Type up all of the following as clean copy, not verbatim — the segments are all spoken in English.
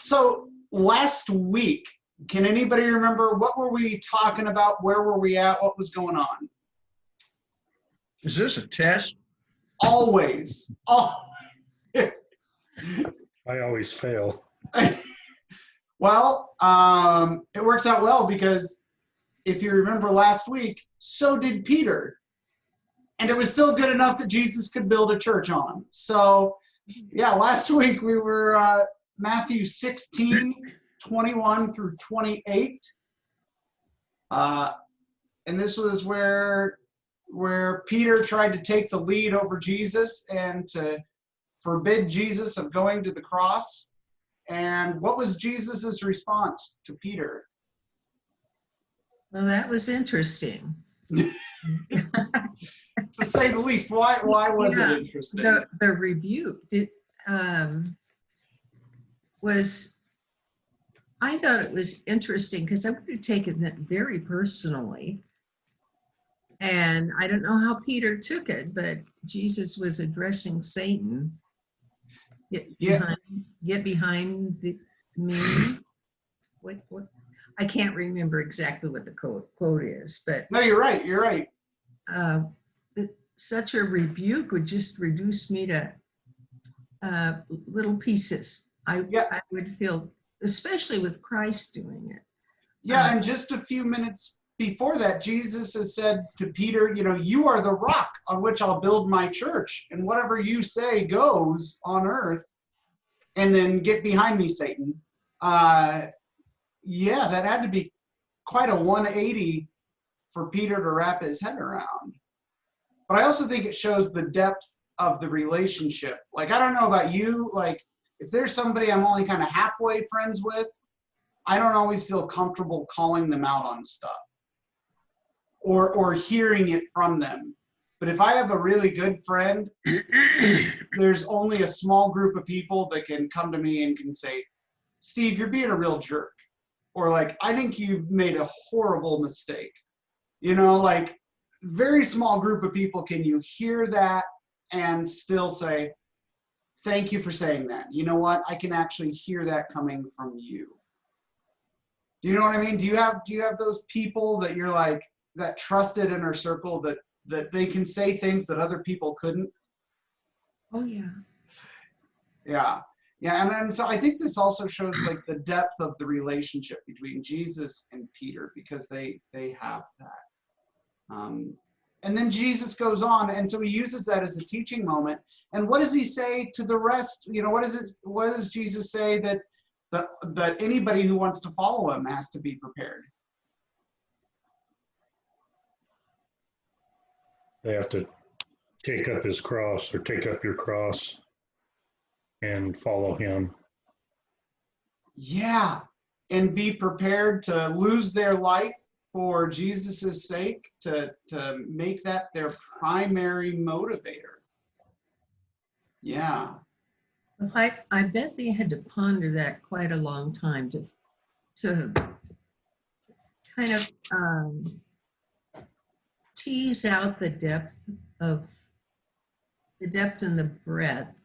So last week, can anybody remember what were we talking about? Where were we at? What was going on? Is this a test? Always. Oh. I always fail. Well, it works out well because if you remember last week, so did Peter. And it was still good enough that Jesus could build a church on. So, yeah, last week we were Matthew 16, 21 through 28. And this was where Peter tried to take the lead over Jesus and to forbid Jesus of going to the cross. And what was Jesus's response to Peter? Well, that was interesting. To say the least. Why was it interesting? The rebuke I thought it was interesting because I would have taken it very personally. And I don't know how Peter took it, but Jesus was addressing Satan. Get behind me. What? I can't remember exactly what the quote is, but no, you're right. You're right. Such a rebuke would just reduce me to little pieces. I would feel, especially with Christ doing it. Yeah, and just a few minutes before that, Jesus has said to Peter, you are the rock on which I'll build my church, and whatever you say goes on earth. And then get behind me, Satan. Yeah, that had to be quite a 180 for Peter to wrap his head around. But I also think it shows the depth of the relationship. Like, I don't know about you, like, if there's somebody I'm only kind of halfway friends with, I don't always feel comfortable calling them out on stuff or hearing it from them. But if I have a really good friend, there's only a small group of people that can come to me and can say, Steve, you're being a real jerk. Or like, I think you've made a horrible mistake. Like, very small group of people can you hear that and still say, thank you for saying that. You know what? I can actually hear that coming from you. Do you know what I mean? Do you have those people that you're like, that trusted inner circle that they can say things that other people couldn't? Oh, yeah. Yeah. Yeah, and then so I think this also shows like the depth of the relationship between Jesus and Peter, because they have that. And then Jesus goes on, and so he uses that as a teaching moment. And what does he say to the rest? What does Jesus say that anybody who wants to follow him has to be prepared? They have to take up his cross, or take up your cross and follow him. Yeah, and be prepared to lose their life for Jesus's sake, to make that their primary motivator. Yeah. I bet they had to ponder that quite a long time to kind of tease out the depth and the breadth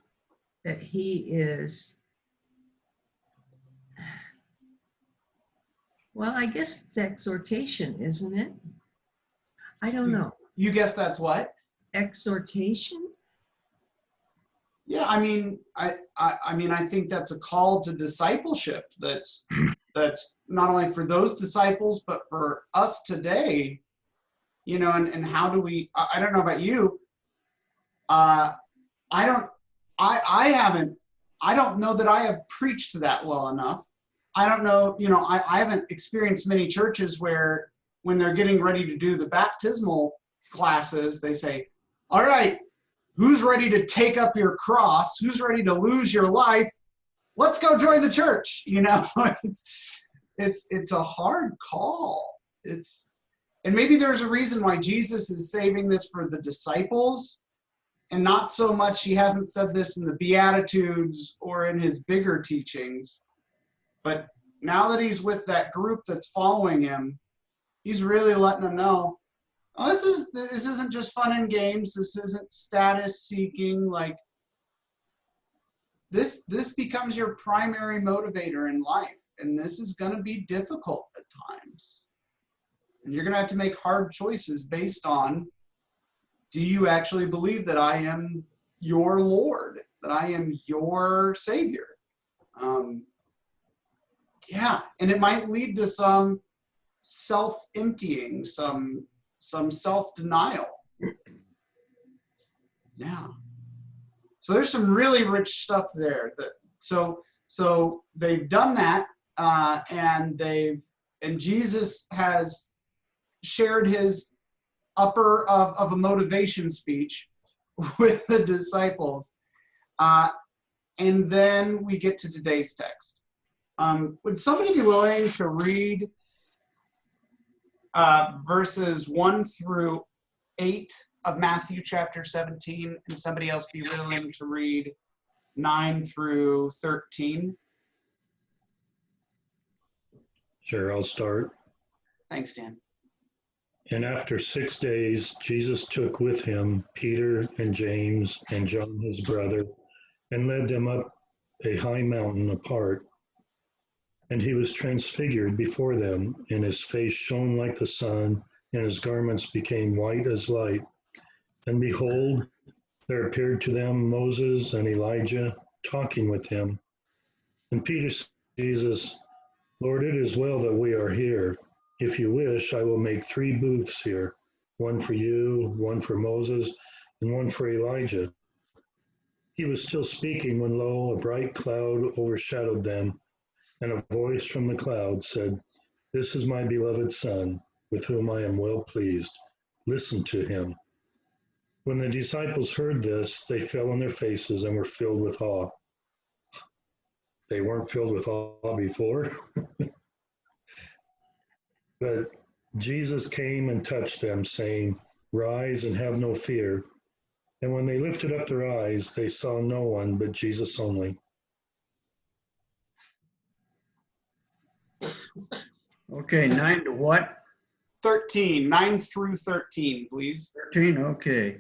that he is. Well, I guess it's exhortation, isn't it? I don't know. You guess that's what? Exhortation? Yeah, I mean, I think that's a call to discipleship. That's not only for those disciples, but for us today. And how do we? I don't know about you. I don't know that I have preached that well enough. I don't know, I haven't experienced many churches where when they're getting ready to do the baptismal classes, they say, all right, who's ready to take up your cross? Who's ready to lose your life? Let's go join the church. It's a hard call. And maybe there's a reason why Jesus is saving this for the disciples, and not so much, he hasn't said this in the Beatitudes or in his bigger teachings. But now that he's with that group that's following him, he's really letting them know, oh, this isn't just fun and games. This isn't status seeking. Like, this becomes your primary motivator in life, and this is going to be difficult at times. And you're going to have to make hard choices based on, do you actually believe that I am your Lord, that I am your Savior? Yeah, and it might lead to some self-emptying, some self-denial. Yeah. So there's some really rich stuff there. So they've done that, and Jesus has shared his upper of a motivation speech with the disciples, and then we get to today's text. Would somebody be willing to read verses 1 through 8 of Matthew chapter 17, and somebody else be willing to read 9 through 13? Sure, I'll start. Thanks, Dan. And after 6 days, Jesus took with him Peter and James and John his brother, and led them up a high mountain apart. And he was transfigured before them, and his face shone like the sun, and his garments became white as light. And behold, there appeared to them Moses and Elijah talking with him. And Peter said to Jesus, Lord, it is well that we are here. If you wish, I will make 3 booths here, one for you, one for Moses, and one for Elijah. He was still speaking when, lo, a bright cloud overshadowed them, and a voice from the cloud said, This is my beloved Son, with whom I am well pleased. Listen to him. When the disciples heard this, they fell on their faces and were filled with awe. They weren't filled with awe before. But Jesus came and touched them, saying, Rise and have no fear. And when they lifted up their eyes, they saw no one but Jesus only. Okay, 9 to what? 13, 9 through 13, please. 13, okay.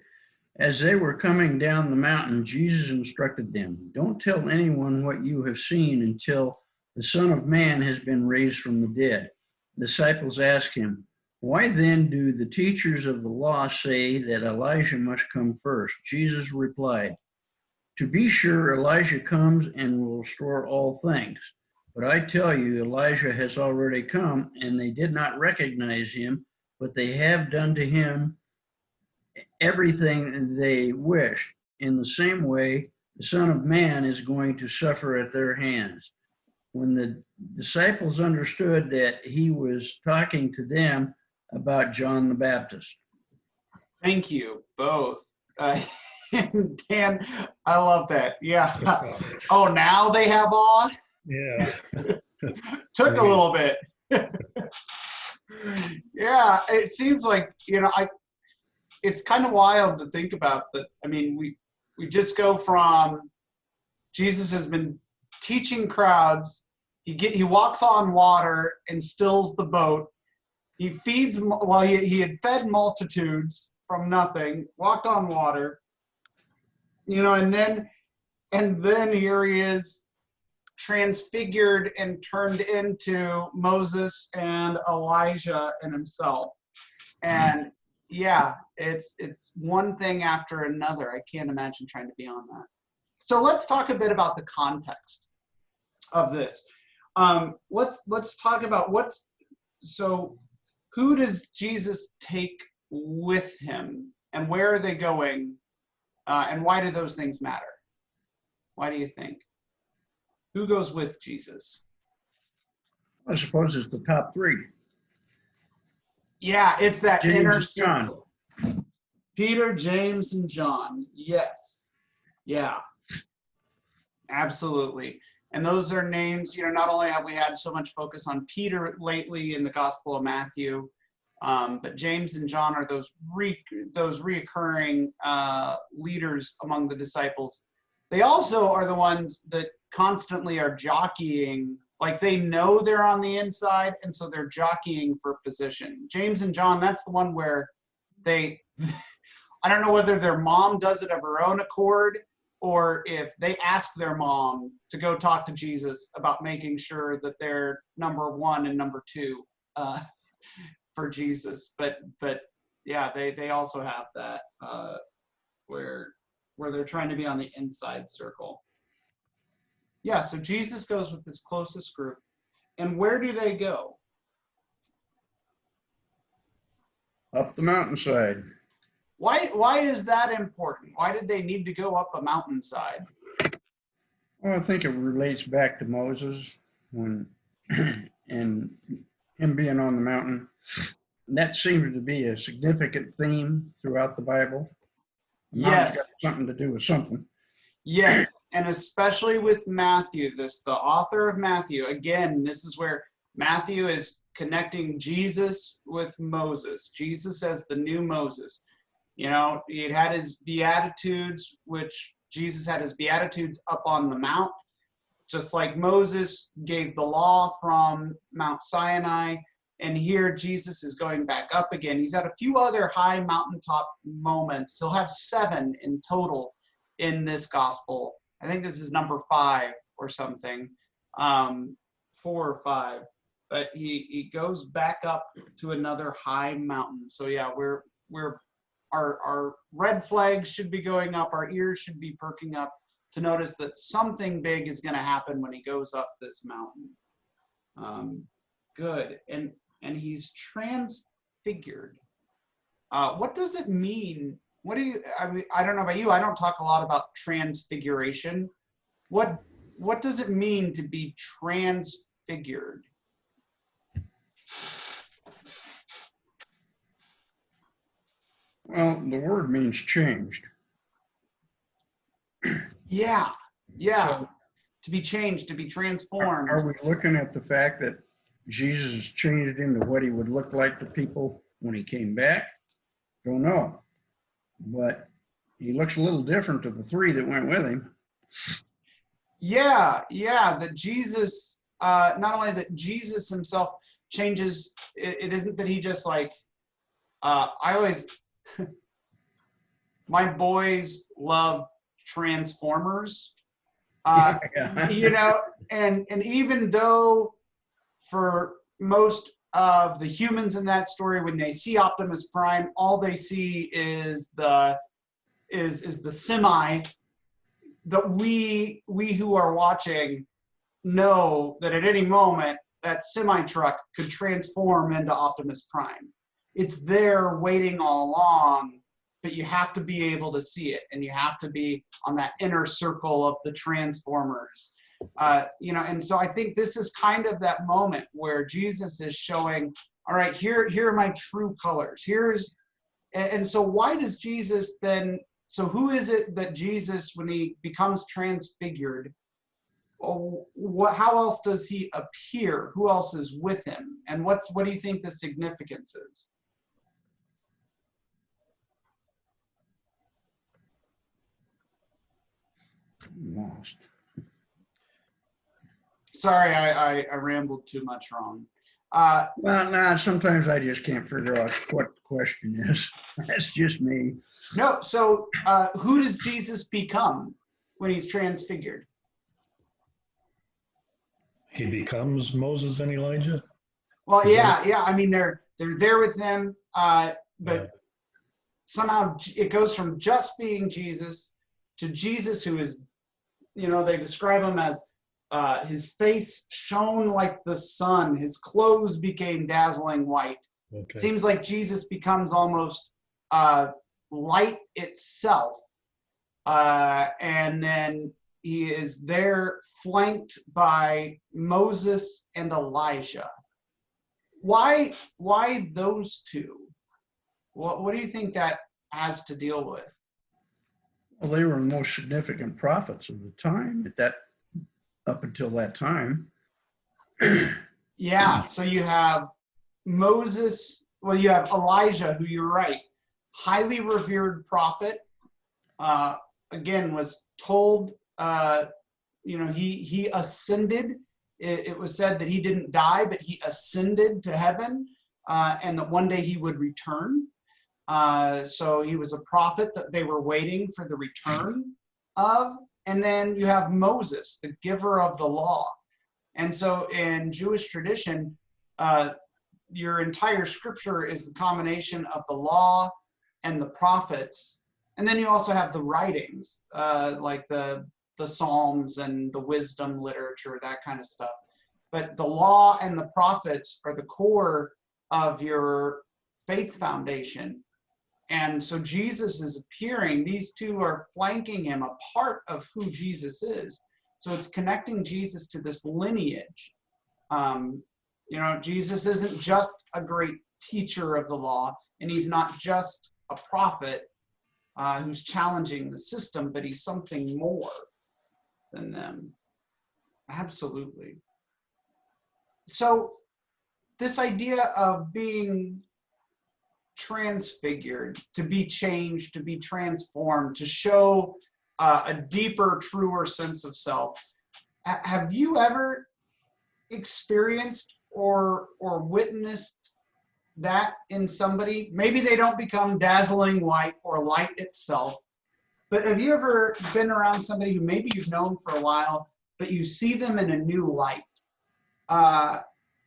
As they were coming down the mountain, Jesus instructed them, Don't tell anyone what you have seen until the Son of Man has been raised from the dead. The disciples asked him, Why then do the teachers of the law say that Elijah must come first? Jesus replied, To be sure, Elijah comes and will restore all things. But I tell you, Elijah has already come, and they did not recognize him, but they have done to him everything they wished. In the same way, the Son of Man is going to suffer at their hands. When the disciples understood that he was talking to them about John the Baptist. Thank you, both. Dan, I love that. Yeah. Oh, now they have awe? Yeah. Took a little bit. Yeah, it seems like, it's kind of wild to think about that. I mean, we just go from Jesus has been teaching crowds. He walks on water and stills the boat. He feeds, he had fed multitudes from nothing, walked on water, and then here he is, transfigured and turned into Moses and Elijah and himself. And yeah, it's one thing after another. I can't imagine trying to be on that. So let's talk a bit about the context of this. Let's talk about who does Jesus take with him, and where are they going, and why do those things matter? Why do you think? Who goes with Jesus? I suppose it's the top 3. Yeah, it's that James inner and John. circle. Peter, James, and John. Yes. Yeah. Absolutely. And those are names, not only have we had so much focus on Peter lately in the Gospel of Matthew, but James and John are those reoccurring leaders among the disciples. They also are the ones that constantly are jockeying, like they know they're on the inside, and so they're jockeying for position. James and John, that's the one where I don't know whether their mom does it of her own accord, or if they ask their mom to go talk to Jesus about making sure that they're number one and number two for Jesus. But yeah, they also have that where they're trying to be on the inside circle. Yeah, so Jesus goes with his closest group. And where do they go? Up the mountainside. Why is that important? Why did they need to go up a mountainside? Well, I think it relates back to Moses when and him being on the mountain. That seems to be a significant theme throughout the Bible. The mountain's Yes. got something to do with something. Yes, and especially with Matthew, the author of Matthew, again, this is where Matthew is connecting Jesus with Moses. Jesus as the new Moses. You know, he had his Beatitudes, which Jesus had his Beatitudes up on the mount, just like Moses gave the law from Mount Sinai. And here Jesus is going back up again. He's had a few other high mountaintop moments. He'll have 7 in total in this gospel. I think this is number 5 or something, 4 or 5. But he goes back up to another high mountain. So yeah, our red flags should be going up. Our ears should be perking up to notice that something big is going to happen when he goes up this mountain. Good. And he's transfigured. What does it mean? I don't know about you. I don't talk a lot about transfiguration. What does it mean to be transfigured? Well, the word means changed. Yeah. So, To be changed, to be transformed. are we looking at the fact that Jesus changed into what he would look like to people when he came back? Don't know. But he looks a little different to the 3 that went with him. Yeah, that Jesus, not only that Jesus himself changes, it isn't that he just like, my boys love Transformers, you know, and even though for most of the humans in that story, when they see Optimus Prime, all they see is the semi, that we who are watching know that at any moment that semi truck could transform into Optimus Prime. It's there waiting all along, but you have to be able to see it, and you have to be on that inner circle of the Transformers. You know, and so I think this is kind of that moment where Jesus is showing, all right, here are my true colors. And so why does Jesus then, so who is it that Jesus, when he becomes transfigured, how else does he appear? Who else is with him? And what do you think the significance is? Lost. Sorry, I rambled too much wrong. Well, sometimes I just can't figure out what the question is. That's just me. No, so who does Jesus become when he's transfigured? He becomes Moses and Elijah? Well, yeah. I mean, they're there with him, but somehow it goes from just being Jesus to Jesus, who is, you know, they describe him as his face shone like the sun, his clothes became dazzling white. Okay. Seems like Jesus becomes almost light itself, and then he is there flanked by Moses and Elijah. Why those two? What do you think that has to deal with? Well, they were the most significant prophets of the time up until that time. Yeah, so you have Moses, well, you have Elijah, who, you're right, highly revered prophet, again, was told, you know, he ascended. It was said that he didn't die, but he ascended to heaven, and that one day he would return. So he was a prophet that they were waiting for the return. of, and then you have Moses, the giver of the law. And so in Jewish tradition, your entire scripture is the combination of the law and the prophets. And then you also have the writings, like the Psalms and the wisdom literature, that kind of stuff. But the law and the prophets are the core of your faith foundation. And so Jesus is appearing, these two are flanking him, a part of who Jesus is. So it's connecting Jesus to this lineage. You know, Jesus isn't just a great teacher of the law, and he's not just a prophet who's challenging the system, but he's something more than them. Absolutely. So this idea of being transfigured, to be changed, to be transformed, to show a deeper, truer sense of self. Have you ever experienced or witnessed that in somebody? Maybe they don't become dazzling white or light itself, but have you ever been around somebody who maybe you've known for a while, but you see them in a new light?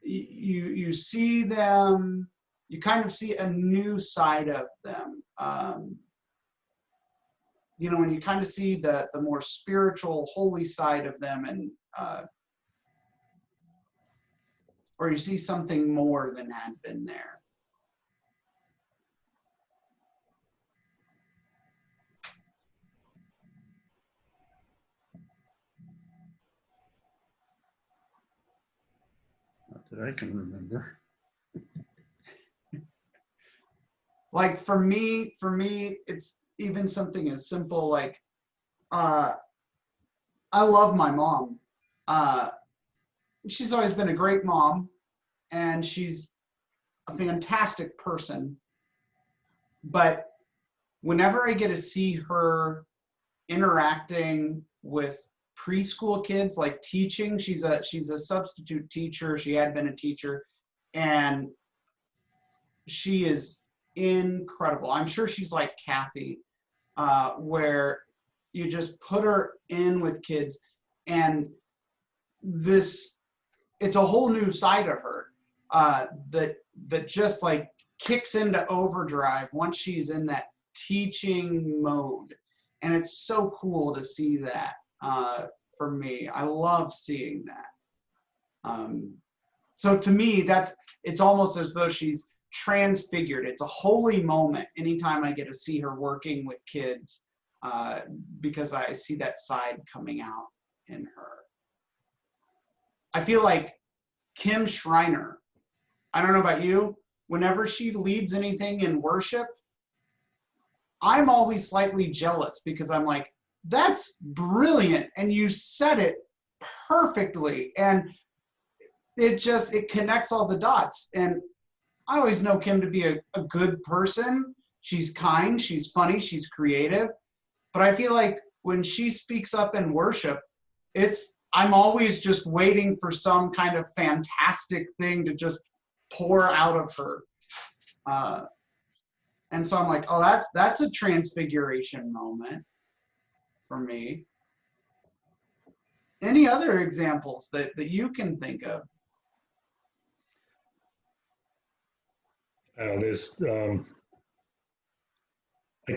You see them, you kind of see a new side of them. You know, when you kind of see the more spiritual, holy side of them, and or you see something more than had been there. Not that I can remember. Like for me, it's even something as simple like, I love my mom. She's always been a great mom, and she's a fantastic person. But whenever I get to see her interacting with preschool kids, like teaching, she's a substitute teacher. She had been a teacher, and she is incredible. I'm sure she's like Kathy, where you just put her in with kids, and it's a whole new side of her that just like kicks into overdrive once she's in that teaching mode. And it's so cool to see that. For me, I love seeing that. So to me, it's almost as though she's transfigured. It's a holy moment anytime I get to see her working with kids, because I see that side coming out in her. I feel like Kim Schreiner, I don't know about you, whenever she leads anything in worship, I'm always slightly jealous because I'm like, that's brilliant, and you said it perfectly, and it connects all the dots. And I always know Kim to be a good person. She's kind, she's funny, she's creative. But I feel like when she speaks up in worship, I'm always just waiting for some kind of fantastic thing to just pour out of her. And so I'm like, oh, that's a transfiguration moment for me. Any other examples that you can think of? I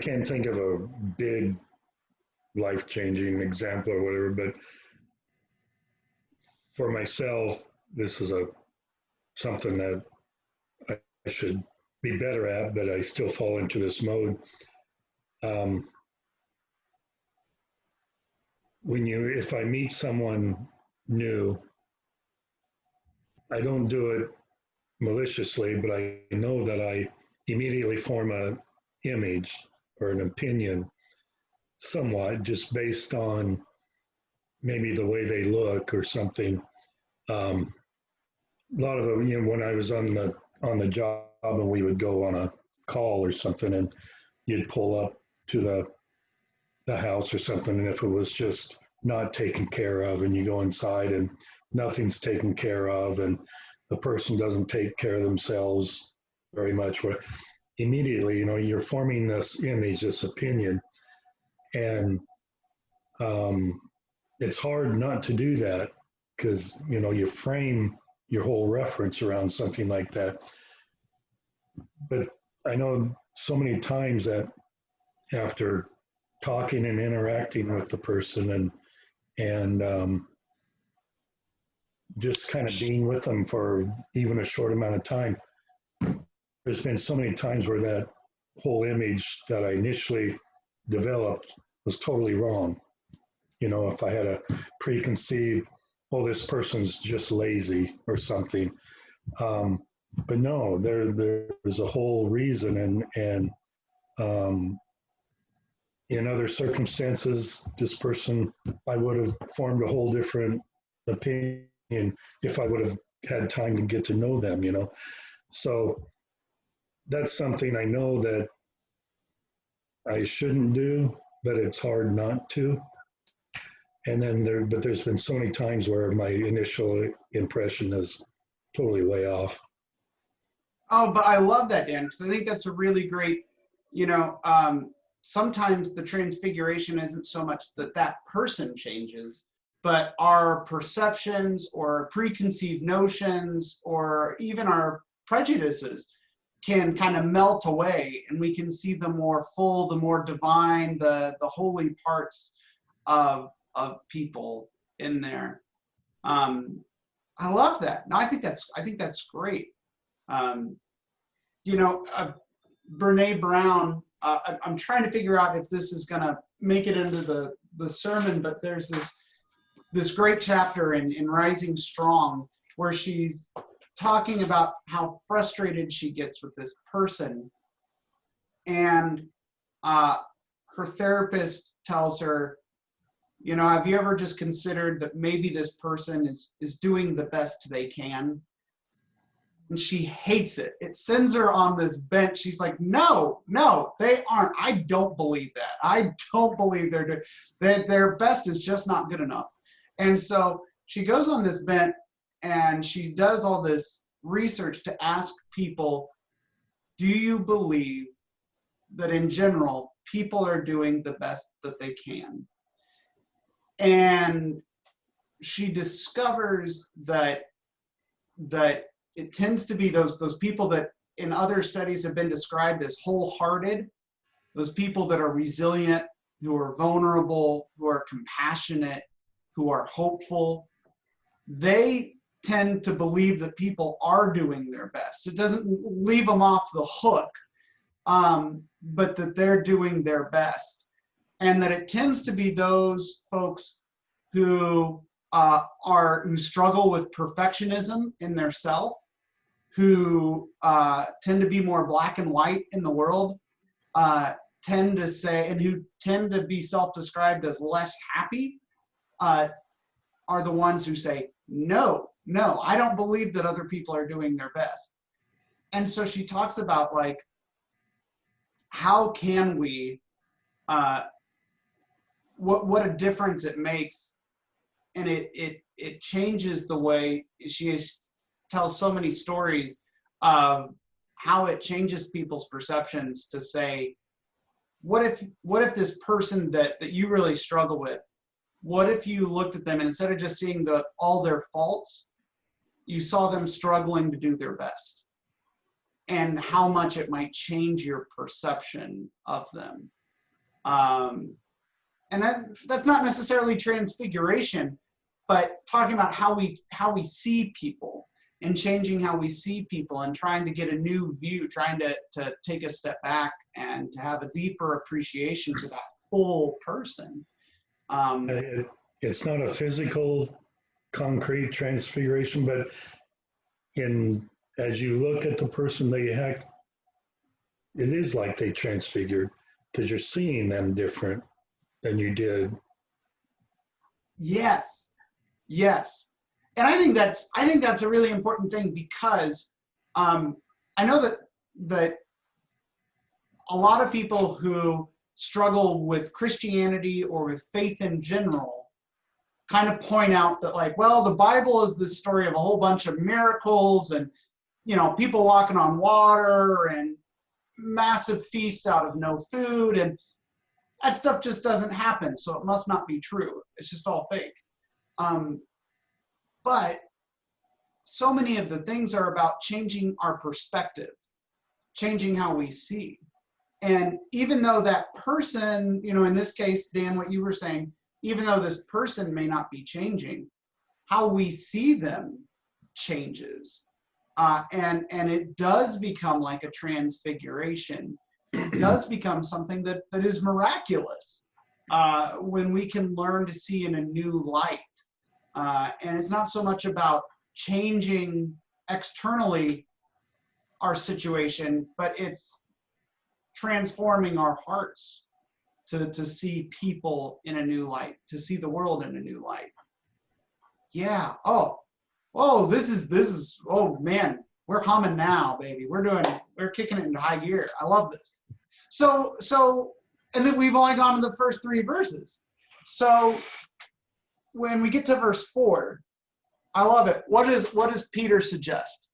can't think of a big life-changing example or whatever, but for myself, this is something that I should be better at, but I still fall into this mode. If I meet someone new, I don't do it maliciously, but I know that I immediately form an image or an opinion somewhat just based on maybe the way they look or something. A lot of them, when I was on the job and we would go on a call or something, and you'd pull up to the house or something, and if it was just not taken care of, and you go inside and nothing's taken care of, and the person doesn't take care of themselves very much, where immediately, you're forming this image, this opinion, and it's hard not to do that because, you know, you frame your whole reference around something like that. But I know so many times that after talking and interacting with the person and just kind of being with them for even a short amount of time, there's been so many times where that whole image that I initially developed was totally wrong. You know, if I had a preconceived, oh, this person's just lazy or something. But no, there's a whole reason, and in other circumstances, this person, I would have formed a whole different opinion if I would have had time to get to know them, you know. So that's something I know that I shouldn't do, but it's hard not to. And then there's been so many times where my initial impression is totally way off. Oh, but I love that, Dan, because I think that's a really great, you know, sometimes the transfiguration isn't so much that that person changes, but our perceptions or preconceived notions or even our prejudices can kind of melt away, and we can see the more full, the more divine, the holy parts of people in there. I love that. No, I think that's great. You know, Brene Brown, I'm trying to figure out if this is going to make it into the sermon, but there's this great chapter in Rising Strong where she's talking about how frustrated she gets with this person. And her therapist tells her, you know, have you ever just considered that maybe this person is doing the best they can? And she hates it. It sends her on this bench. She's like, no, they aren't. I don't believe that. I don't believe their best is just not good enough. And so she goes on this bench and she does all this research to ask people, do you believe that in general, people are doing the best that they can? And she discovers that it tends to be those people that in other studies have been described as wholehearted, those people that are resilient, who are vulnerable, who are compassionate, who are hopeful. They tend to believe that people are doing their best. It doesn't leave them off the hook, but that they're doing their best. And that it tends to be those folks who struggle with perfectionism in their self, who tend to be more black and white in the world, tend to say, and who tend to be self-described as less happy, are the ones who say, no, I don't believe that other people are doing their best. And so she talks about, like, how can we, what a difference it makes. And it changes the way tells so many stories of how it changes people's perceptions to say, what if this person that you really struggle with, what if you looked at them and instead of just seeing all their faults, you saw them struggling to do their best, and how much it might change your perception of them. And that's not necessarily transfiguration, but talking about how we see people and changing how we see people and trying to get a new view, trying to take a step back and to have a deeper appreciation for that whole person. It's not a physical, concrete transfiguration, but as you look at the person that you have, it is like they transfigured because you're seeing them different than you did. Yes. And I think that's a really important thing, because I know that a lot of people who struggle with Christianity or with faith in general kind of point out that, like, well, the Bible is the story of a whole bunch of miracles and, you know, people walking on water and massive feasts out of no food. that stuff just doesn't happen, so it must not be true. It's just all fake. But so many of the things are about changing our perspective, changing how we see. And even though that person, in this case, Dan, what you were saying, even though this person may not be changing, how we see them changes. And it does become like a transfiguration. It does become something that is miraculous when we can learn to see in a new light. And it's not so much about changing externally our situation, but it's transforming our hearts to see people in a new light, to see the world in a new light. Yeah. Oh, this is, oh man, we're humming now, baby. We're kicking it into high gear. I love this. So, and then we've only gone to the first 3 verses. So when we get to verse 4, I love it. What does Peter suggest?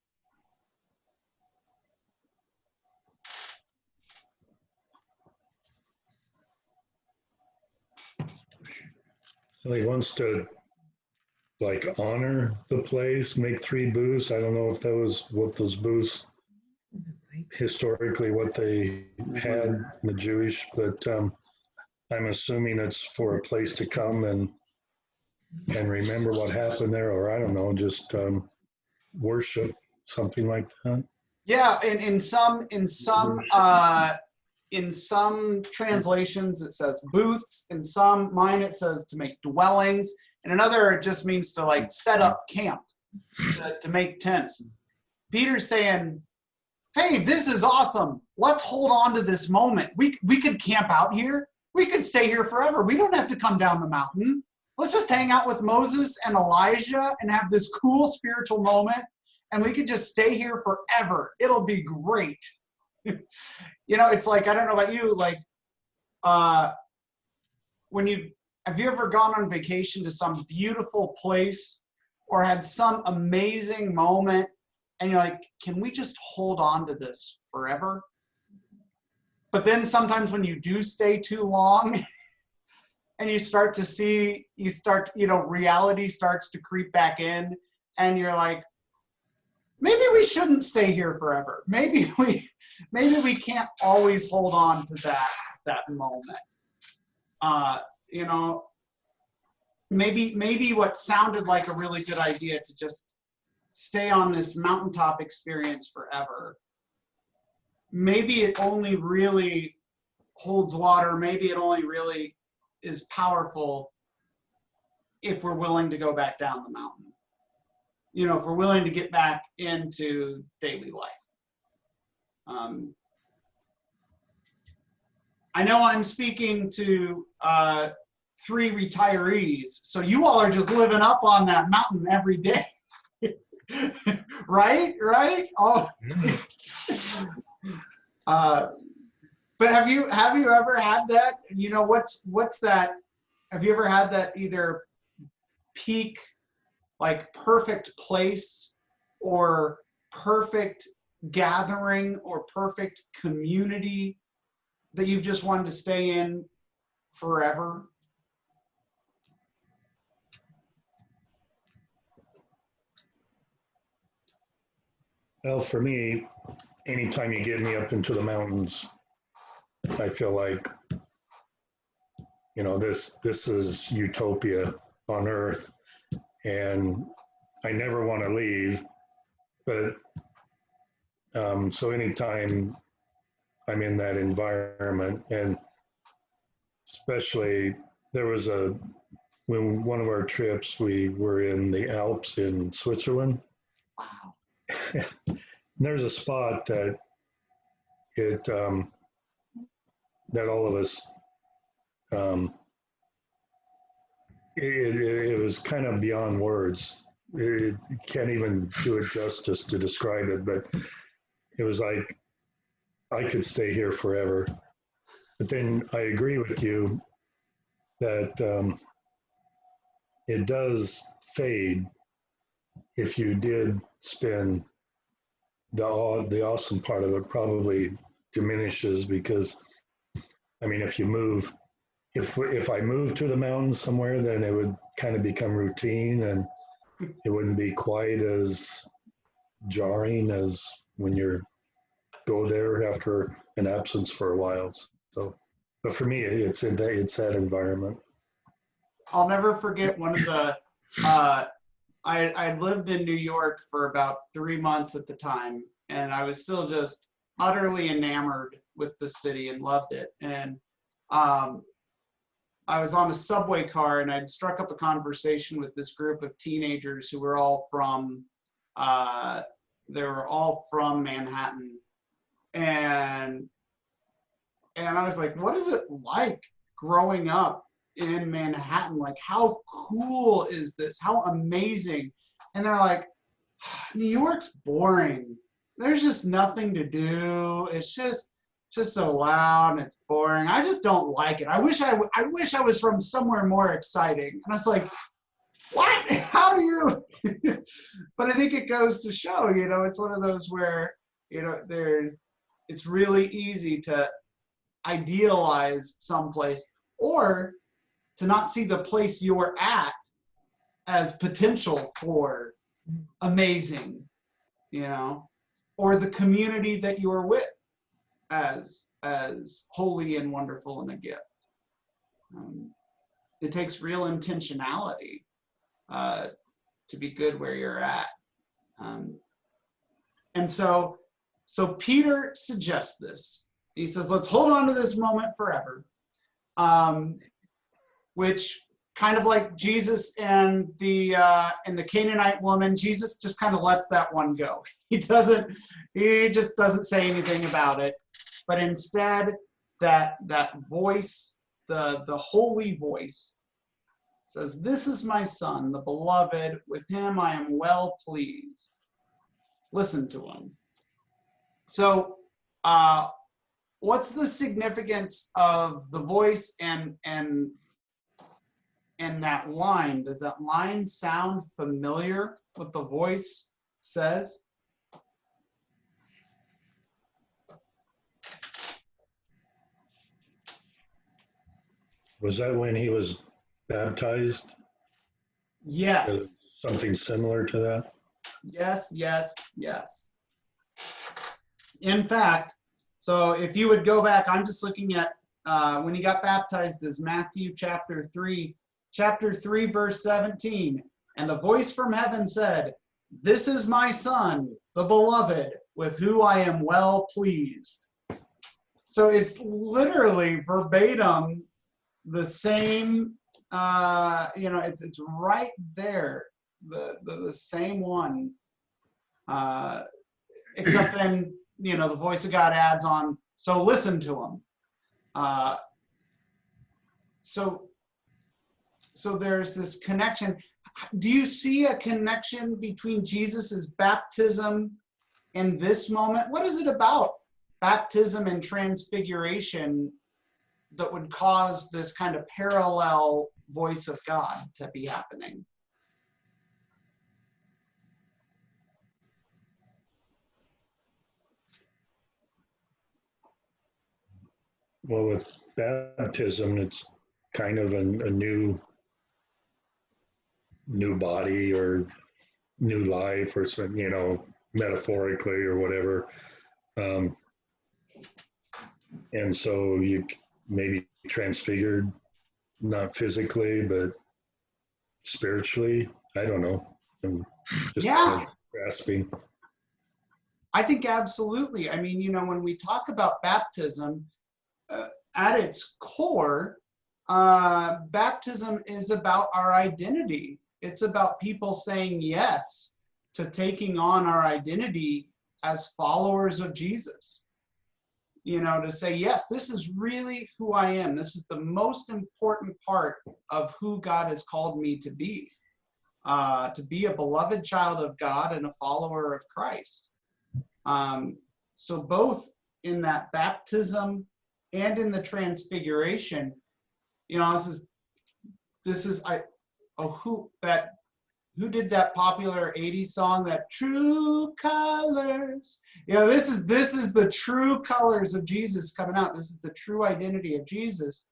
Well, he wants to honor the place, make 3 booths. I don't know if that was what those booths historically what they had, the Jewish, but I'm assuming it's for a place to come and remember what happened there, or I don't know, just worship, something like that. Yeah, in some translations it says booths. In mine it says to make dwellings. In another, it just means to set up camp, to make tents. Peter's saying, hey, this is awesome. Let's hold on to this moment. We could camp out here. We could stay here forever. We don't have to come down the mountain. Let's just hang out with Moses and Elijah and have this cool spiritual moment. And we could just stay here forever. It'll be great. It's like, I don't know about you, have you ever gone on vacation to some beautiful place or had some amazing moment and you're like, can we just hold on to this forever? But then sometimes when you do stay too long and you start to see, reality starts to creep back in and you're like, maybe we shouldn't stay here forever. Maybe we can't always hold on to that moment. Maybe what sounded like a really good idea to just stay on this mountaintop experience forever, maybe it only really holds water. Maybe it only really is powerful if we're willing to go back down the mountain. If we're willing to get back into daily life. I know I'm speaking to 3 retirees, so you all are just living up on that mountain every day. Right? Oh. But have you ever had that? What's that? Have you ever had that either peak, perfect place or perfect gathering or perfect community that you've just wanted to stay in forever? Well, for me, anytime you get me up into the mountains, I feel like, this is utopia on earth, and I never want to leave. But so anytime I'm in that environment, and especially when one of our trips, we were in the Alps in Switzerland. Wow. There's a spot that that all of us, it was kind of beyond words. It can't even do it justice to describe it, but it was like, I could stay here forever. But then I agree with you that it does fade if you did spend the awesome part of it probably diminishes because, if you move if I moved to the mountains somewhere, then it would kind of become routine, and it wouldn't be quite as jarring as when you go there after an absence for a while. So, but for me, it's that environment. I'll never forget one of the, I lived in New York for about 3 months at the time, and I was still just utterly enamored with the city and loved it. And I was on a subway car, and I'd struck up a conversation with this group of teenagers who were all from, they were all from Manhattan. And I was like, what is it like growing up in Manhattan? Like, how cool is this? How amazing. And they're like, New York's boring. There's just nothing to do. It's just so loud and it's boring. I just don't like it. I wish I was from somewhere more exciting. And I was like, what? How do you? But I think it goes to show, it's one of those where, it's really easy to idealize someplace, or to not see the place you're at as potential for amazing, or the community that you're with as holy and wonderful and a gift. It takes real intentionality to be good where you're at. And so Peter suggests this. He says, let's hold on to this moment forever, which kind of like Jesus and the Canaanite woman, Jesus just kind of lets that one go. He just doesn't say anything about it. But instead, that voice, the holy voice, says, this is my son, the beloved, with him I am well pleased. Listen to him. So, what's the significance of the voice and that line? Does that line sound familiar, what the voice says? Was that when he was baptized? Yes. Something similar to that? Yes. In fact, so if you would go back, I'm just looking at when he got baptized is Matthew chapter 3, verse 17. And the voice from heaven said, this is my son, the beloved, with whom I am well pleased. So it's literally verbatim the same, it's right there, the same one, except then, the voice of God adds on, so listen to him. So there's this connection. Do you see a connection between Jesus's baptism and this moment? What is it about baptism and transfiguration that would cause this kind of parallel voice of God to be happening? Well, with baptism, it's kind of a new body or new life, or some, metaphorically or whatever. And so you maybe transfigured, not physically, but spiritually. I don't know. I'm just Yeah. grasping. I think absolutely. I mean, when we talk about baptism, at its core, baptism is about our identity. It's about people saying yes to taking on our identity as followers of Jesus. To say, yes, this is really who I am. This is the most important part of who God has called me to be a beloved child of God and a follower of Christ. So both in that baptism and in the transfiguration, who did that popular 80s song, that True Colors? This is the true colors of Jesus coming out. This is the true identity of Jesus.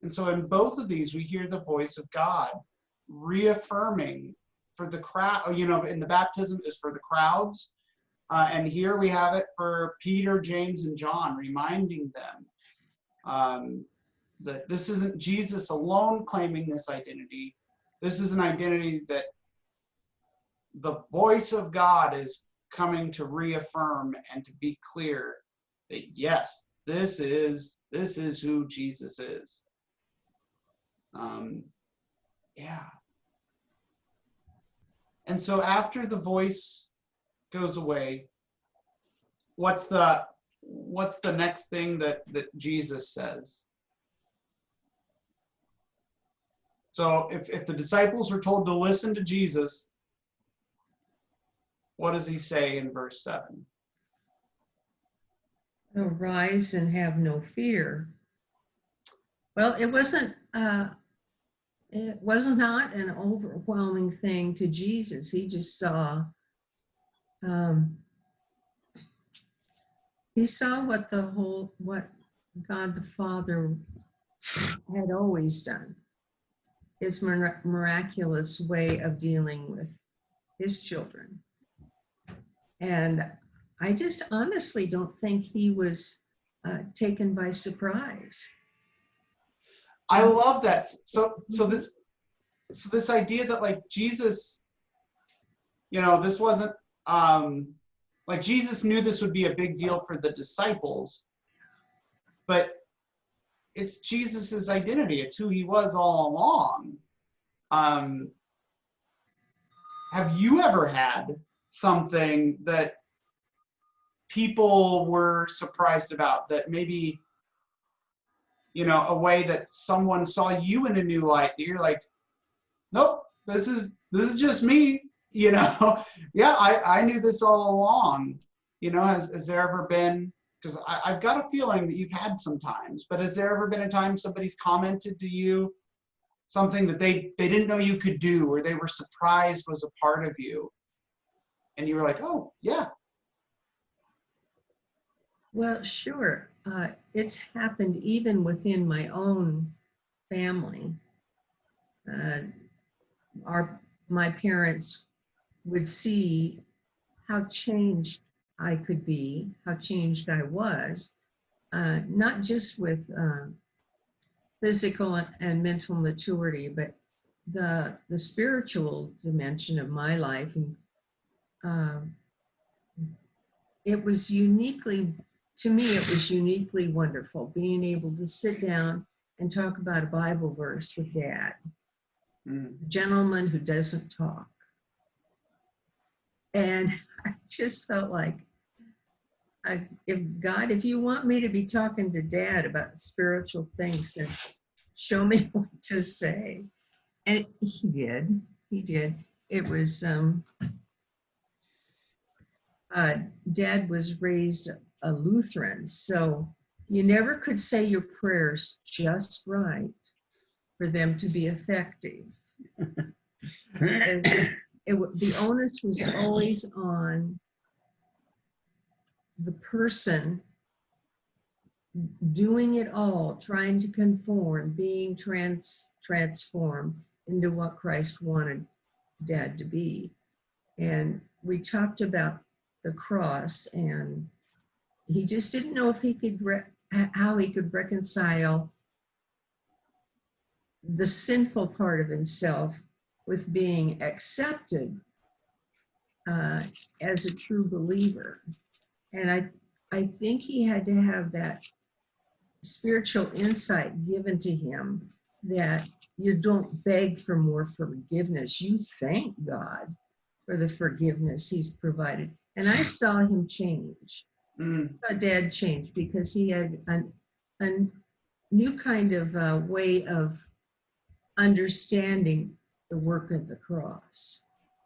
And so in both of these, we hear the voice of God reaffirming for the crowd, in the baptism is for the crowds. And here we have it for Peter, James, and John, reminding them that this isn't Jesus alone claiming this identity. This is an identity that the voice of God is coming to reaffirm and to be clear that yes, this is who Jesus is. Yeah. And so after the voice goes away, what's the next thing that Jesus says? So if the disciples were told to listen to Jesus, what does he say in verse 7? Arise and have no fear. Well, it wasn't not an overwhelming thing to Jesus. He just saw what God the Father had always done, his miraculous way of dealing with his children. And I just honestly don't think he was taken by surprise. I love that. So this idea that like Jesus, this wasn't like Jesus knew this would be a big deal for the disciples, but it's Jesus's identity. It's who he was all along. Have you ever had something that people were surprised about, that maybe, a way that someone saw you in a new light that you're like, nope, this is just me, yeah, I knew this all along. Has there ever been, because I've got a feeling that you've had some times, but has there ever been a time somebody's commented to you something that they didn't know you could do, or they were surprised was a part of you, and you were like, oh yeah? Well, sure. It's happened even within my own family. My parents would see how changed I could be, how changed I was, not just with physical and mental maturity, but the spiritual dimension of my life. And it was uniquely wonderful being able to sit down and talk about a Bible verse with Dad, a gentleman who doesn't talk. And I just felt like, if you want me to be talking to Dad about spiritual things, then show me what to say. And he did. It was, Dad was raised a Lutheran, so you never could say your prayers just right for them to be effective. The onus was always on the person doing it all, trying to conform, being transformed into what Christ wanted Dad to be. And we talked about the cross, and he just didn't know if he could how he could reconcile the sinful part of himself with being accepted as a true believer. And I think he had to have that spiritual insight given to him that you don't beg for more forgiveness. You thank God for the forgiveness he's provided. And I saw him change. Saw Dad change because he had a new kind of way of understanding the work of the cross,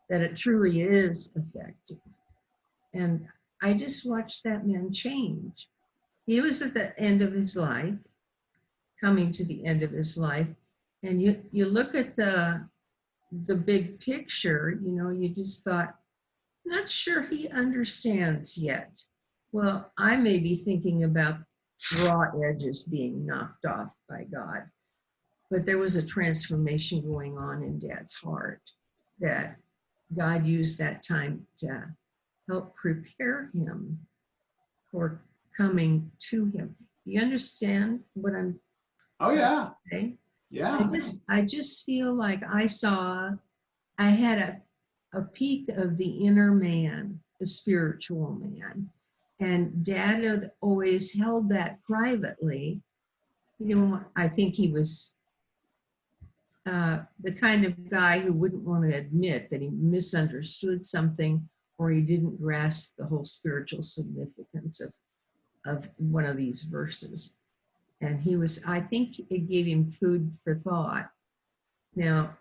that it truly is effective. And I just watched that man change. He was at the end of his life, coming to the end of his life. And you look at the big picture, you just thought, not sure he understands yet. Well, I may be thinking about raw edges being knocked off by God, But there was a transformation going on in Dad's heart that God used that time to help prepare him for coming to him. Do you understand what I'm Oh yeah. saying? Yeah. I just feel like I had a peek of the inner man, the spiritual man. And Dad had always held that privately. You know, I think he was the kind of guy who wouldn't want to admit that he misunderstood something or he didn't grasp the whole spiritual significance of one of these verses. And he was, I think it gave him food for thought. Now,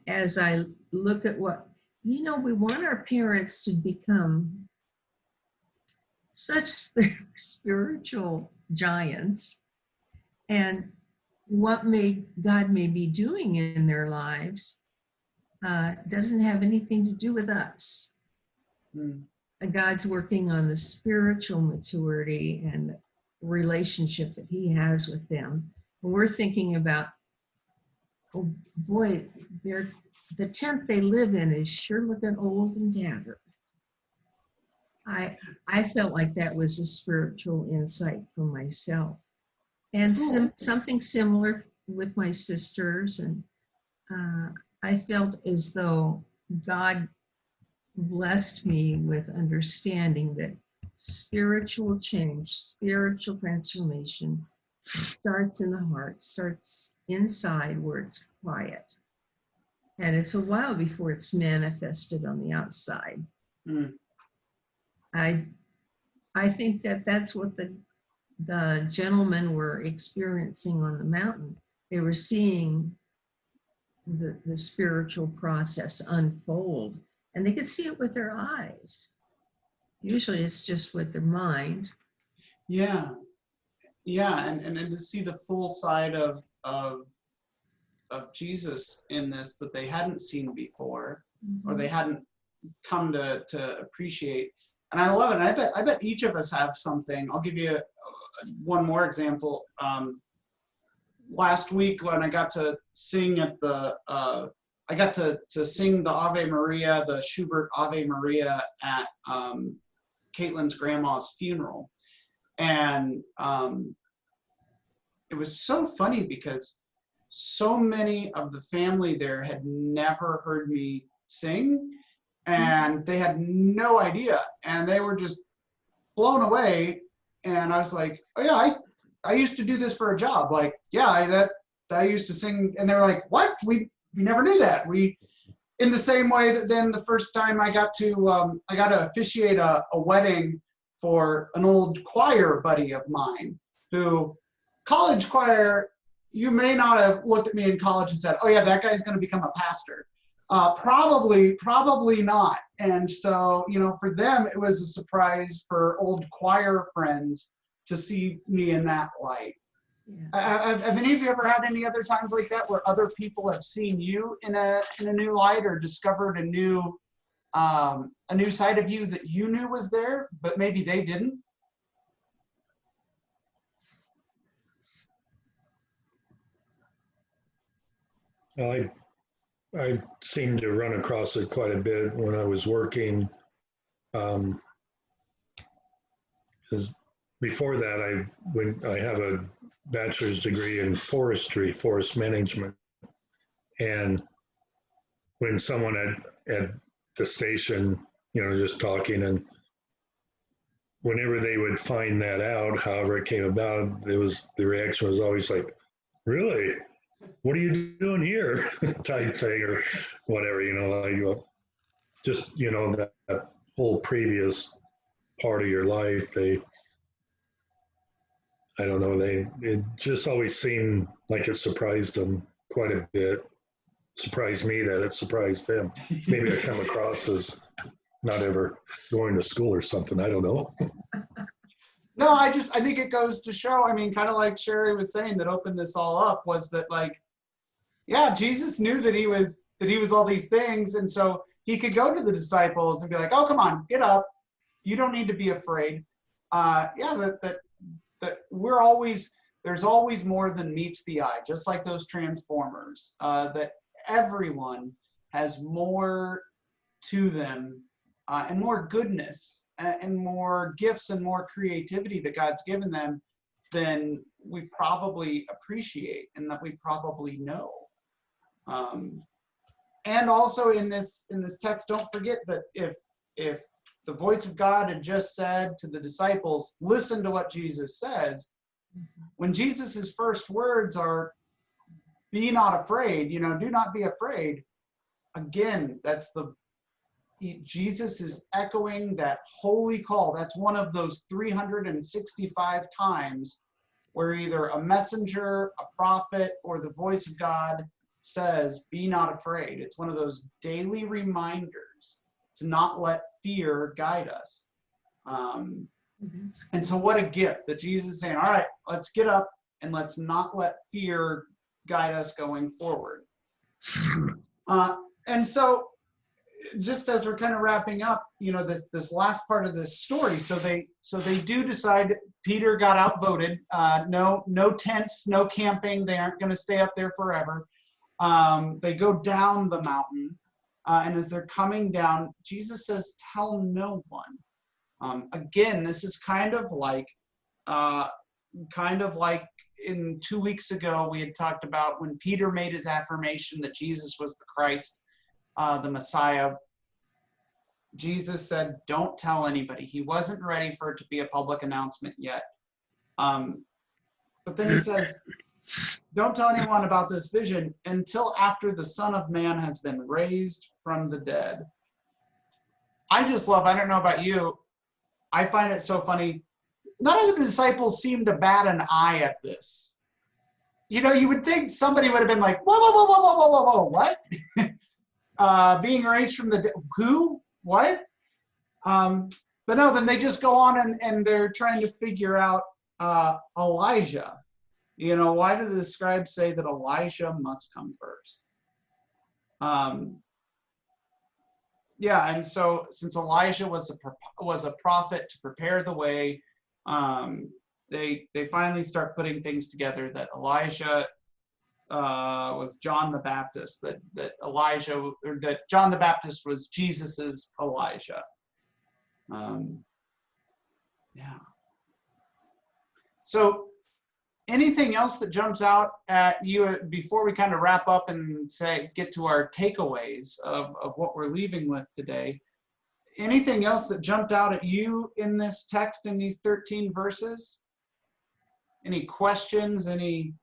as I look at what, you know, we want our parents to become such spiritual giants, and what God may be doing in their lives doesn't have anything to do with us. God's working on the spiritual maturity and relationship that he has with them. And we're thinking about, oh boy, the tent they live in is sure looking old and tattered. I felt like that was a spiritual insight for myself. And something similar with my sisters. And I felt as though God blessed me with understanding that spiritual change, spiritual transformation starts in the heart, starts inside where it's quiet. And it's a while before it's manifested on the outside. I think that's what the gentlemen were experiencing on the mountain. They were seeing the spiritual process unfold, and they could see it with their eyes. Usually it's just with their mind. Yeah. And to see the full side of Jesus in this that they hadn't seen before, or they hadn't come to appreciate. And I love it. And I bet each of us have something. I'll give you one more example. Last week when I got to sing at I got to sing the Ave Maria, the Schubert Ave Maria at Caitlin's grandma's funeral. And it was so funny because so many of the family there had never heard me sing, and they had no idea, and they were just blown away. And I was like, oh yeah, I used to do this for a job. Like, yeah, I used to sing. And they were like, what? We never knew that. In the same way that then the first time I got to officiate a wedding for an old choir buddy of mine, who, college choir, you may not have looked at me in college and said, oh yeah, that guy's going to become a pastor. Probably not. And so, you know, for them, it was a surprise for old choir friends to see me in that light. Yeah. Have any of you ever had any other times like that where other people have seen you in a new light, or discovered a new side of you that you knew was there, but maybe they didn't? I seemed to run across it quite a bit when I was working. Because before that, I have a bachelor's degree in forestry, forest management, and when someone at the station, you know, just talking, and whenever they would find that out, however it came about, the reaction was always like, really? What are you doing here? type thing, or whatever, you know, like just, you know, that whole previous part of your life, I don't know, it just always seemed like it surprised them quite a bit. Surprised me that it surprised them. Maybe I come across as not ever going to school or something, I don't know. No, I think it goes to show, I mean, kind of like Sherry was saying that opened this all up, was that, like, yeah, Jesus knew that he was all these things, and so he could go to the disciples and be like, oh, come on, get up. You don't need to be afraid. That we're always, there's always more than meets the eye, just like those Transformers, that everyone has more to them, and more goodness, and more gifts and more creativity that God's given them than we probably appreciate and that we probably know. And also in this text, don't forget that if the voice of God had just said to the disciples, listen to what Jesus says, when Jesus's first words are, be not afraid, do not be afraid. Again, Jesus is echoing that holy call. That's one of those 365 times where either a messenger, a prophet, or the voice of God says, be not afraid. It's one of those daily reminders to not let fear guide us. And so what a gift that Jesus is saying, all right, let's get up and let's not let fear guide us going forward. And so just as we're kind of wrapping up, this last part of this story, so they do decide. Peter got outvoted. No tents, no camping. They aren't going to stay up there forever. They go down the mountain, and as they're coming down, Jesus says, "Tell no one." Again, this is kind of like in 2 weeks ago we had talked about when Peter made his affirmation that Jesus was the Christ, the Messiah. Jesus said, don't tell anybody. He wasn't ready for it to be a public announcement yet. But then he says, don't tell anyone about this vision until after the Son of Man has been raised from the dead. I don't know about you, I find it so funny. None of the disciples seem to bat an eye at this. You would think somebody would have been like, whoa, whoa, whoa, whoa, whoa, whoa, whoa, what? Being raised from the dead, who? What? But no, then they just go on and they're trying to figure out Elijah. Why do the scribes say that Elijah must come first? And so since Elijah was a prophet to prepare the way, they finally start putting things together that Elijah was John the Baptist, that John the Baptist was Jesus's Elijah. So anything else that jumps out at you before we kind of wrap up and get to our takeaways of what we're leaving with today? Anything else that jumped out at you in this text, in these 13 verses? Any questions, any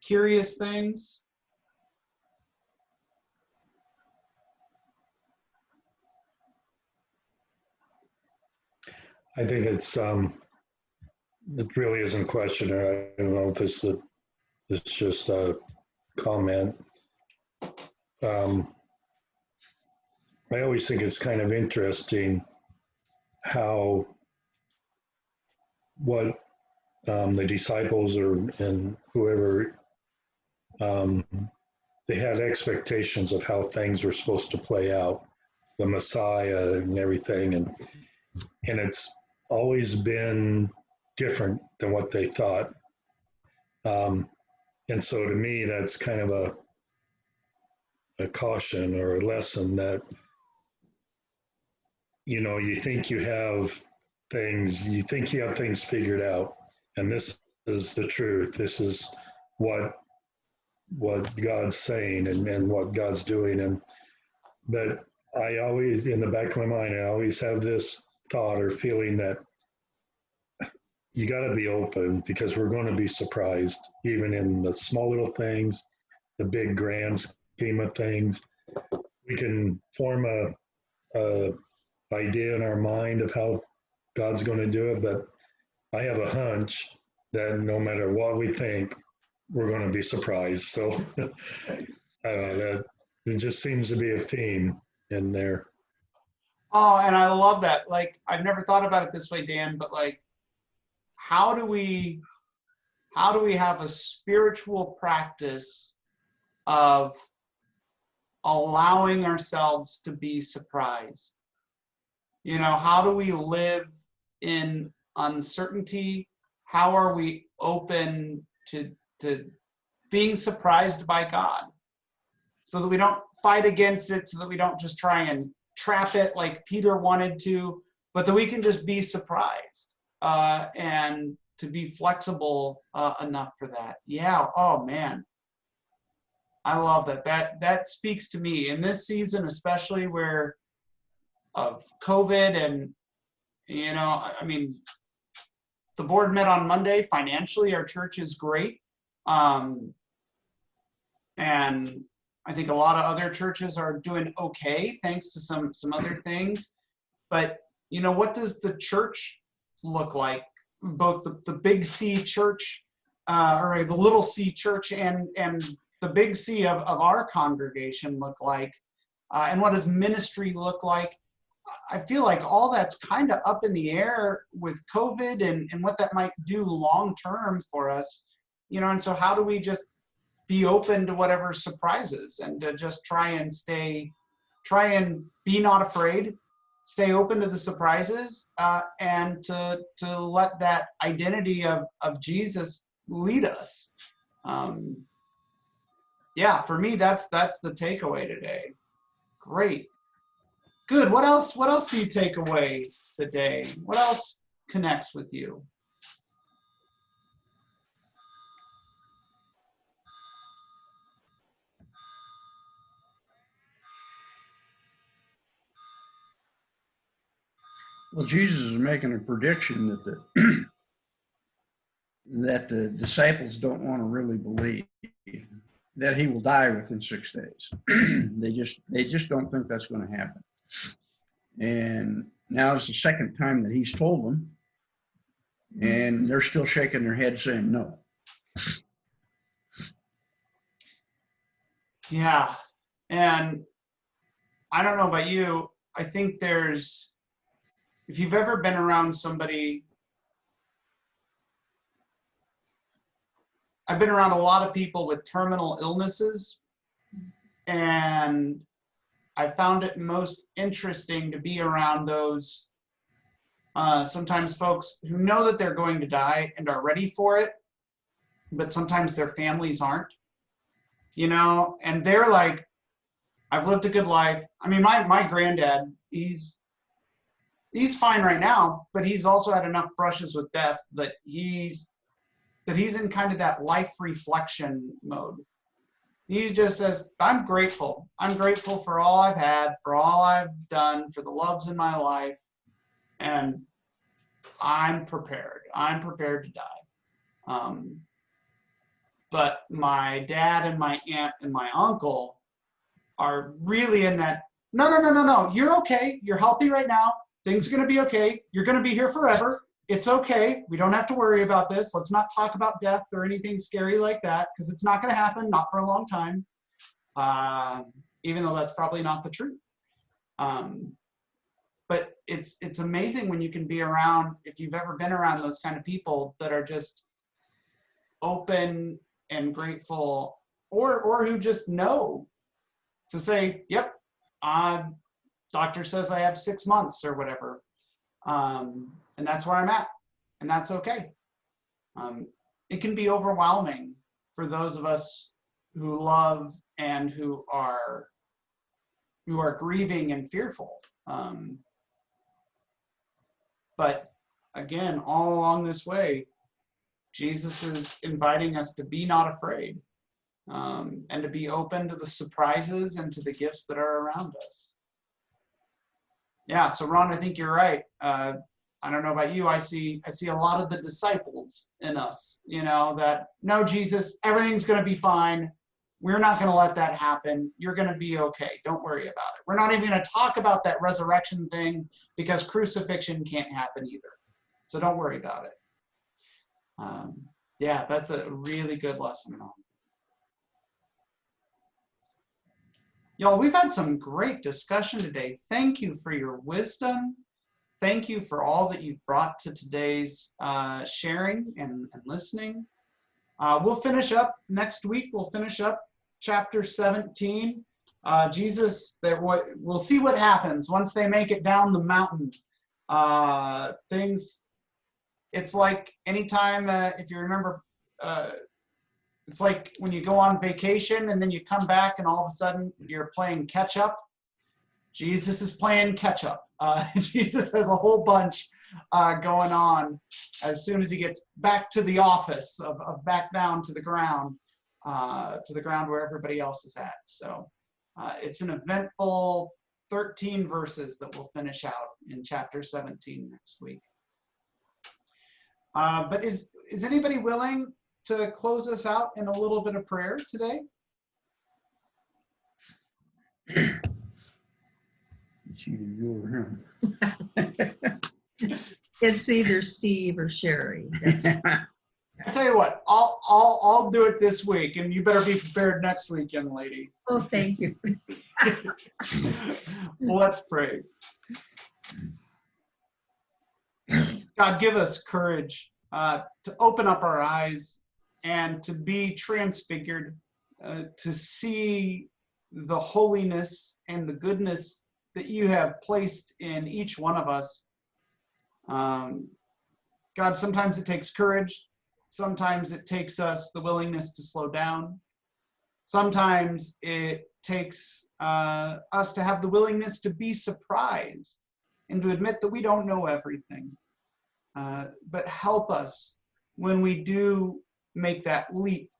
curious things? I think it really isn't a question. I don't know if this is just a comment. I always think it's kind of interesting what the disciples and whoever, they had expectations of how things were supposed to play out, the Messiah and everything, and it's always been different than what they thought. And so to me, that's kind of a caution or a lesson that, you think you have things figured out, and this is the truth. This is what God's saying and what God's doing. But I always, in the back of my mind, I always have this thought or feeling that you got to be open, because we're going to be surprised, even in the small little things, the big grand scheme of things. We can form a idea in our mind of how God's going to do it, but I have a hunch that no matter what we think, we're going to be surprised. So I don't know, that it just seems to be a theme in there. Oh, and I love that. Like, I've never thought about it this way, Dan, but like, how do we have a spiritual practice of allowing ourselves to be surprised? How do we live in uncertainty? how are we open to being surprised by God, so that we don't fight against it, so that we don't just try and trap it like Peter wanted to, but that we can just be surprised, and to be flexible enough for that. Yeah. Oh man, I love that. That speaks to me in this season, especially where of COVID. And I mean, the board met on Monday. Financially, our church is great, and I think a lot of other churches are doing okay, thanks to some other things. But what does the church look like? Both the big C church, or the little C church, and the big C of our congregation look like, and what does ministry look like? I feel like all that's kind of up in the air with COVID and what that might do long term for us, and so how do we just be open to whatever surprises, and to just try and be not afraid, stay open to the surprises, and to let that identity of Jesus lead us. Yeah, for me, that's the takeaway today. Great. Good. What else do you take away today? What else connects with you? Well, Jesus is making a prediction that the disciples don't want to really believe, that he will die within 6 days. they just don't think that's going to happen. And now it's the second time that he's told them, and they're still shaking their head saying no. Yeah. And I don't know about you, I think if you've ever been around somebody, I've been around a lot of people with terminal illnesses, and I found it most interesting to be around those, sometimes folks who know that they're going to die and are ready for it, but sometimes their families aren't, and they're like, I've lived a good life. I mean, my granddad, he's fine right now, but he's also had enough brushes with death that he's in kind of that life reflection mode. He just says, I'm grateful. I'm grateful for all I've had, for all I've done, for the loves in my life, and I'm prepared. I'm prepared to die. But my dad and my aunt and my uncle are really in that, no, you're okay. You're healthy right now. Things are going to be okay. You're going to be here forever. It's okay. We don't have to worry about this. Let's not talk about death or anything scary like that, because it's not going to happen, not for a long time, even though that's probably not the truth. But it's amazing when you can be around, if you've ever been around those kind of people that are just open and grateful, or who just know to say, yep, doctor says I have 6 months or whatever. And that's where I'm at, and that's okay. It can be overwhelming for those of us who love and who are grieving and fearful. But again, all along this way, Jesus is inviting us to be not afraid, and to be open to the surprises and to the gifts that are around us. Yeah, so Ron, I think you're right. I don't know about you, I see a lot of the disciples in us, that, no, Jesus, everything's going to be fine. We're not going to let that happen. You're going to be okay. Don't worry about it. We're not even going to talk about that resurrection thing, because crucifixion can't happen either. So don't worry about it. Yeah, that's a really good lesson. Y'all, we've had some great discussion today. Thank you for your wisdom. Thank you for all that you've brought to today's sharing and listening. We'll finish up next week. We'll finish up chapter 17. We'll see what happens once they make it down the mountain. Things It's like anytime, if you remember, it's like when you go on vacation and then you come back and all of a sudden you're playing catch up. Jesus is playing catch up. Jesus has a whole bunch going on as soon as he gets back to the office of back down to the ground where everybody else is at. So it's an eventful 13 verses that we'll finish out in chapter 17 next week. But is anybody willing to close us out in a little bit of prayer today? It's either you or him. It's either Steve or Sherry. That's, I'll tell you what, I'll do it this week, and you better be prepared next week, young lady. oh, thank you. Well, let's pray. God, give us courage to open up our eyes and to be transfigured, to see the holiness and the goodness that you have placed in each one of us. God, sometimes it takes courage. Sometimes it takes us the willingness to slow down. Sometimes it takes us to have the willingness to be surprised and to admit that we don't know everything. But help us when we do make that leap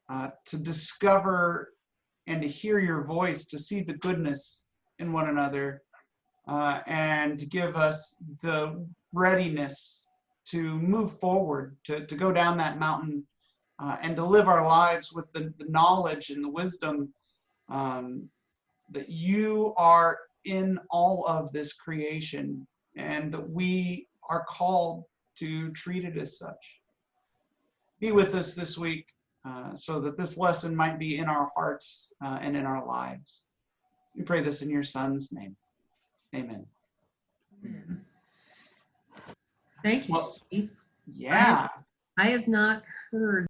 to discover and to hear your voice, to see the goodness in one another, and to give us the readiness to move forward, to go down that mountain and to live our lives with the knowledge and the wisdom that you are in all of this creation and that we are called to treat it as such. Be with us this week so that this lesson might be in our hearts and in our lives. We pray this in your Son's name. Amen. Thank you, Well, Steve. Yeah. I have not heard